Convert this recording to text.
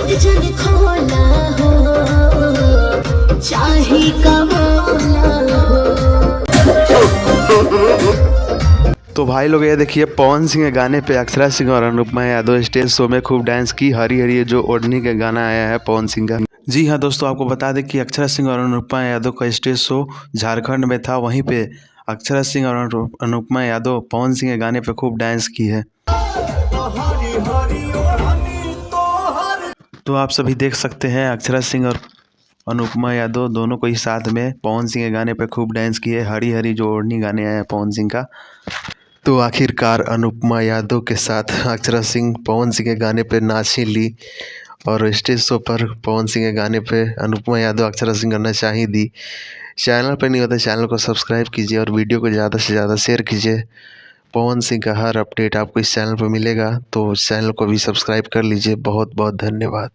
भाग जन खोला हो, चाहे कमोला हो। तो भाई लोग ये देखिए पवन सिंह के गाने पे अक्षरा सिंह और अनुपमा यादव स्टेज शो में खूब डांस की। हरी हरी जो ओढ़नी का गाना आया है पवन सिंह का। जी हाँ दोस्तों, आपको बता दें कि अक्षरा सिंह और अनुपमा यादव का स्टेज शो झारखंड में था। वहीं पे अक्षरा सिंह और अनुपमा यादव पवन सिंह के गाने पे खूब डांस की है। तो आप सभी देख सकते हैं अक्षरा सिंह और अनुपमा यादव दोनों को ही साथ में पवन सिंह के गाने पे खूब डांस किए। हरी हरी जो ओढ़नी गाने आया है पवन सिंह का। तो आखिरकार अनुपमा यादव के साथ अक्षरा सिंह पवन सिंह के गाने पे नाच ही ली और स्टेज शो पर पवन सिंह के गाने पे अनुपमा यादव अक्षरा सिंह करना चाह ही दी। चैनल पर नहीं होता चैनल को सब्सक्राइब कीजिए और वीडियो को ज़्यादा से ज़्यादा शेयर कीजिए। पवन सिंह का हर अपडेट आपको इस चैनल पर मिलेगा, तो चैनल को भी सब्सक्राइब कर लीजिए। बहुत बहुत धन्यवाद।